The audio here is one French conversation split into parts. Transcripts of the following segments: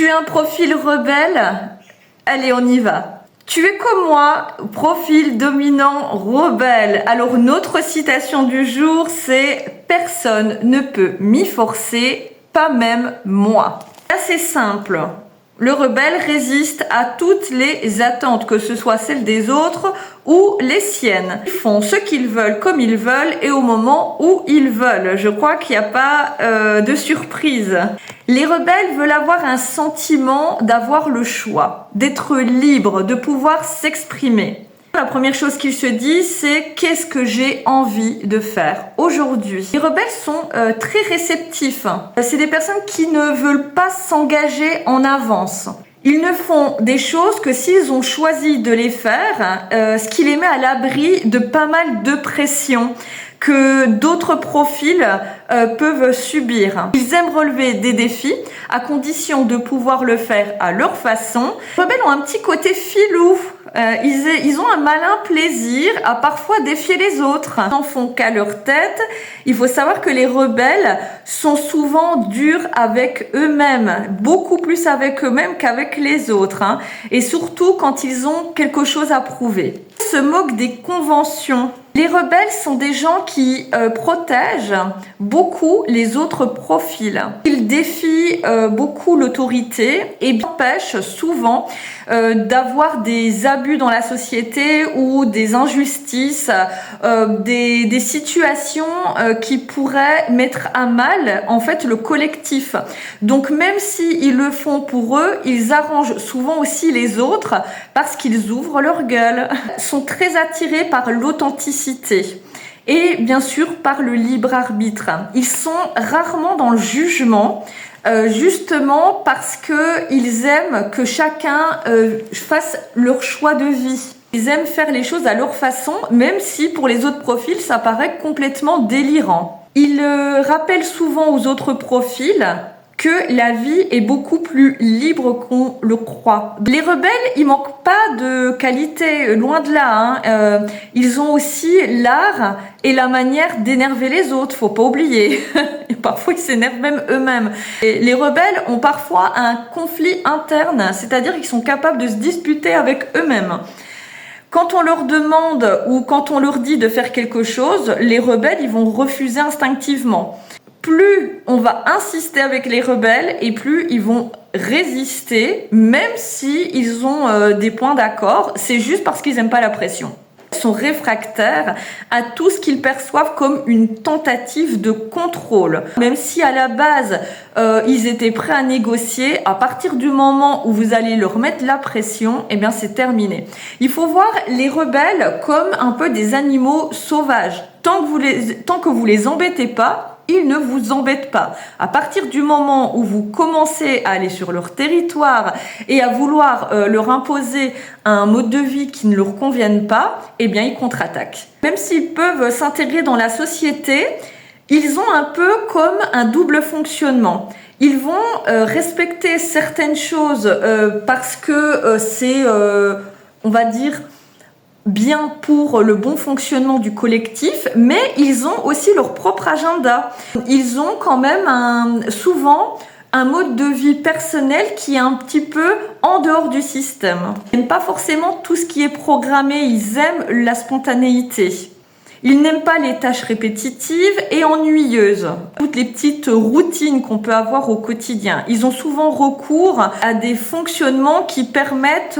Tu es un profil rebelle? Allez, on y va. Tu es comme moi, profil dominant rebelle. Alors notre citation du jour, c'est « Personne ne peut m'y forcer, pas même moi ». Assez simple. Le rebelle résiste à toutes les attentes, que ce soit celles des autres ou les siennes. Ils font ce qu'ils veulent comme ils veulent et au moment où ils veulent. Je crois qu'il n'y a pas de surprise. Les rebelles veulent avoir un sentiment d'avoir le choix, d'être libre, de pouvoir s'exprimer. La première chose qu'ils se disent, c'est qu'est-ce que j'ai envie de faire aujourd'hui. Les rebelles sont très réceptifs. C'est des personnes qui ne veulent pas s'engager en avance. Ils ne font des choses que s'ils ont choisi de les faire, ce qui les met à l'abri de pas mal de pression que d'autres profils peuvent subir. Ils aiment relever des défis à condition de pouvoir le faire à leur façon. Les rebelles ont un petit côté filou. Ils ont un malin plaisir à parfois défier les autres. Ils n'en font qu'à leur tête. Il faut savoir que les rebelles sont souvent durs avec eux-mêmes, beaucoup plus avec eux-mêmes qu'avec les autres, hein. Et surtout quand ils ont quelque chose à prouver. Ils se moquent des conventions. Les rebelles sont des gens qui protègent beaucoup les autres profils. Ils défient beaucoup l'autorité et empêchent souvent d'avoir des abus dans la société ou des injustices, des situations qui pourraient mettre à mal en fait le collectif. Donc même s'ils le font pour eux, ils arrangent souvent aussi les autres parce qu'ils ouvrent leur gueule. Ils sont très attirés par l'authenticité et bien sûr par le libre arbitre. Ils sont rarement dans le jugement, justement parce qu'ils aiment que chacun fasse leur choix de vie. Ils aiment faire les choses à leur façon, même si pour les autres profils, ça paraît complètement délirant. Ils rappellent souvent aux autres profils que la vie est beaucoup plus libre qu'on le croit. Les rebelles, ils manquent pas de qualité, loin de là, hein. Ils ont aussi l'art et la manière d'énerver les autres, faut pas oublier. Et parfois, ils s'énervent même eux-mêmes. Et les rebelles ont parfois un conflit interne, c'est-à-dire qu'ils sont capables de se disputer avec eux-mêmes. Quand on leur demande ou quand on leur dit de faire quelque chose, les rebelles, ils vont refuser instinctivement. Plus on va insister avec les rebelles et plus ils vont résister, même si ils ont des points d'accord, c'est juste parce qu'ils n'aiment pas la pression. Ils sont réfractaires à tout ce qu'ils perçoivent comme une tentative de contrôle. Même si à la base, ils étaient prêts à négocier, à partir du moment où vous allez leur mettre la pression, eh bien c'est terminé. Il faut voir les rebelles comme un peu des animaux sauvages. Tant que vous les embêtez pas, ils ne vous embêtent pas. À partir du moment où vous commencez à aller sur leur territoire et à vouloir leur imposer un mode de vie qui ne leur convienne pas, eh bien ils contre-attaquent. Même s'ils peuvent s'intégrer dans la société, ils ont un peu comme un double fonctionnement. Ils vont respecter certaines choses parce que c'est, on va dire, bien pour le bon fonctionnement du collectif, mais ils ont aussi leur propre agenda. Ils ont quand même souvent un mode de vie personnel qui est un petit peu en dehors du système. Ils n'aiment pas forcément tout ce qui est programmé, ils aiment la spontanéité. Ils n'aiment pas les tâches répétitives et ennuyeuses, toutes les petites routines qu'on peut avoir au quotidien. Ils ont souvent recours à des fonctionnements qui permettent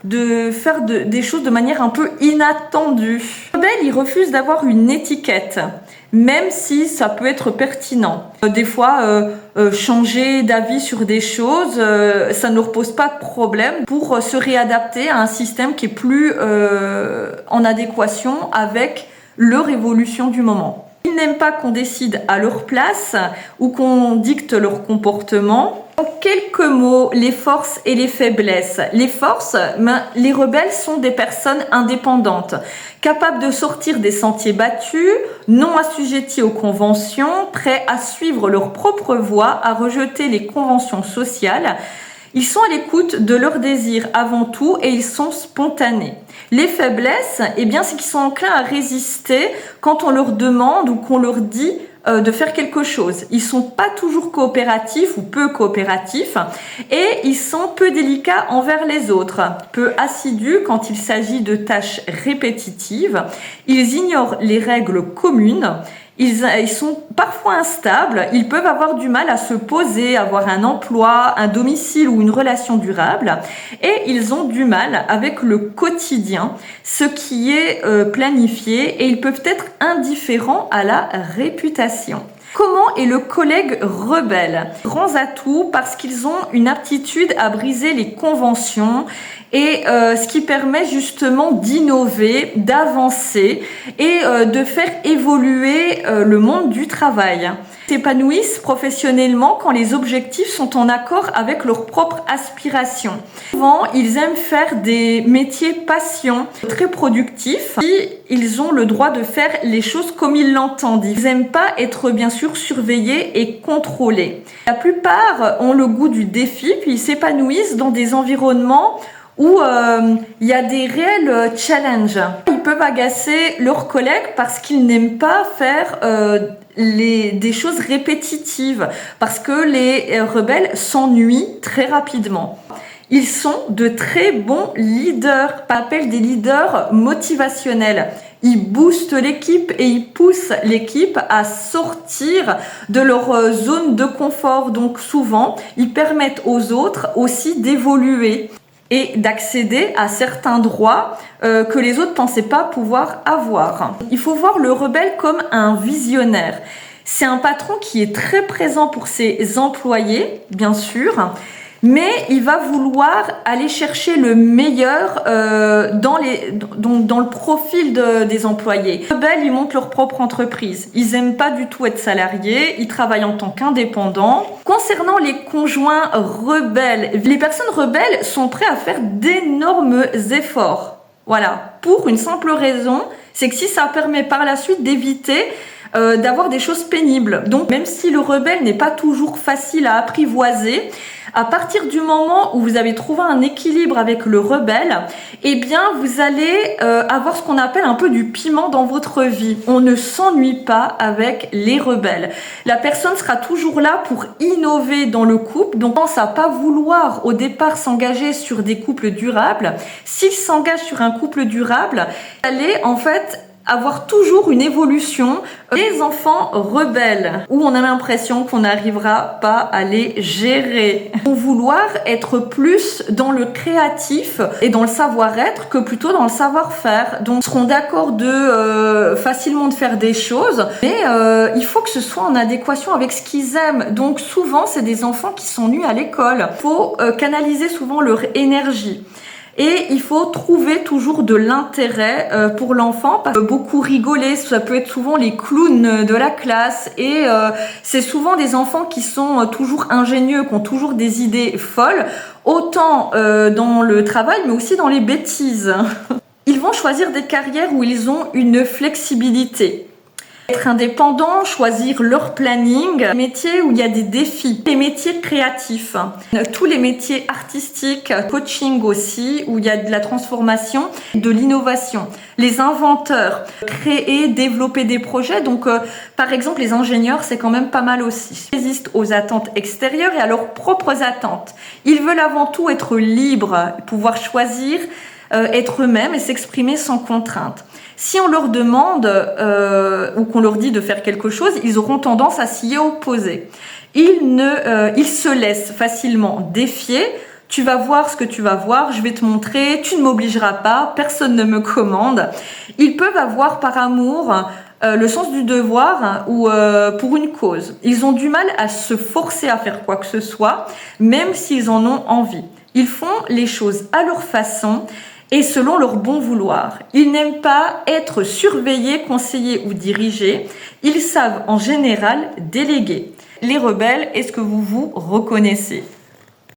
de faire des choses de manière un peu inattendue. Les rebelles, ils refusent d'avoir une étiquette, même si ça peut être pertinent. Des fois, changer d'avis sur des choses, ça ne leur pose pas de problème pour se réadapter à un système qui est plus en adéquation avec leur évolution du moment. Ils n'aiment pas qu'on décide à leur place ou qu'on dicte leur comportement. En quelques mots, les forces et les faiblesses. Les forces, les rebelles sont des personnes indépendantes, capables de sortir des sentiers battus, non assujettis aux conventions, prêts à suivre leur propre voie, à rejeter les conventions sociales. Ils sont à l'écoute de leurs désirs avant tout et ils sont spontanés. Les faiblesses, eh bien, c'est qu'ils sont enclins à résister quand on leur demande ou qu'on leur dit de faire quelque chose. Ils sont pas toujours coopératifs ou peu coopératifs et ils sont peu délicats envers les autres, peu assidus quand il s'agit de tâches répétitives. Ils ignorent les règles communes. Ils sont parfois instables, ils peuvent avoir du mal à se poser, avoir un emploi, un domicile ou une relation durable et ils ont du mal avec le quotidien, ce qui est planifié et ils peuvent être indifférents à la réputation. Comment est le collègue rebelle? Grands atouts parce qu'ils ont une aptitude à briser les conventions et ce qui permet justement d'innover, d'avancer et de faire évoluer le monde du travail. Ils s'épanouissent professionnellement quand les objectifs sont en accord avec leurs propres aspirations. Souvent, ils aiment faire des métiers passion, très productifs. Ils ont le droit de faire les choses comme ils l'entendent. Ils n'aiment pas être bien sûr surveillés et contrôlés. La plupart ont le goût du défi, puis ils s'épanouissent dans des environnements où il y a des réels challenges. Ils peuvent agacer leurs collègues parce qu'ils n'aiment pas faire des choses répétitives, parce que les rebelles s'ennuient très rapidement. Ils sont de très bons leaders, on appelle des leaders motivationnels. Ils boostent l'équipe et ils poussent l'équipe à sortir de leur zone de confort. Donc souvent, ils permettent aux autres aussi d'évoluer et d'accéder à certains droits que les autres ne pensaient pas pouvoir avoir. Il faut voir le rebelle comme un visionnaire. C'est un patron qui est très présent pour ses employés, bien sûr, mais il va vouloir aller chercher le meilleur dans le profil des employés. Les rebelles, ils montent leur propre entreprise. Ils n'aiment pas du tout être salariés, ils travaillent en tant qu'indépendants. Concernant les conjoints rebelles, les personnes rebelles sont prêtes à faire d'énormes efforts. Voilà, pour une simple raison, c'est que si ça permet par la suite d'éviter d'avoir des choses pénibles. Donc même si le rebelle n'est pas toujours facile à apprivoiser, à partir du moment où vous avez trouvé un équilibre avec le rebelle, eh bien vous allez avoir ce qu'on appelle un peu du piment dans votre vie. On ne s'ennuie pas avec les rebelles. La personne sera toujours là pour innover dans le couple, donc pense à pas vouloir au départ s'engager sur des couples durables. S'il s'engage sur un couple durable, vous allez en fait avoir toujours une évolution. Les enfants rebelles, où on a l'impression qu'on n'arrivera pas à les gérer, vont vouloir être plus dans le créatif et dans le savoir-être que plutôt dans le savoir-faire. Donc ils seront d'accord facilement de faire des choses, mais il faut que ce soit en adéquation avec ce qu'ils aiment. Donc souvent c'est des enfants qui s'ennuient à l'école. Il faut canaliser souvent leur énergie. Et il faut trouver toujours de l'intérêt pour l'enfant, parce que beaucoup rigoler, ça peut être souvent les clowns de la classe et c'est souvent des enfants qui sont toujours ingénieux, qui ont toujours des idées folles, autant dans le travail mais aussi dans les bêtises. Ils vont choisir des carrières où ils ont une flexibilité. Être indépendant, choisir leur planning, métiers où il y a des défis, les métiers créatifs, tous les métiers artistiques, coaching aussi, où il y a de la transformation, de l'innovation, les inventeurs, créer, développer des projets, donc par exemple les ingénieurs c'est quand même pas mal aussi. Ils résistent aux attentes extérieures et à leurs propres attentes. Ils veulent avant tout être libres, pouvoir choisir, être eux-mêmes et s'exprimer sans contrainte. Si on leur demande ou qu'on leur dit de faire quelque chose, ils auront tendance à s'y opposer. Ils se laissent facilement défier. Tu vas voir ce que tu vas voir, je vais te montrer, tu ne m'obligeras pas, personne ne me commande. Ils peuvent avoir par amour le sens du devoir ou pour une cause. Ils ont du mal à se forcer à faire quoi que ce soit, même s'ils en ont envie. Ils font les choses à leur façon et selon leur bon vouloir. Ils n'aiment pas être surveillés, conseillés ou dirigés. Ils savent en général déléguer. Les rebelles, est-ce que vous vous reconnaissez ?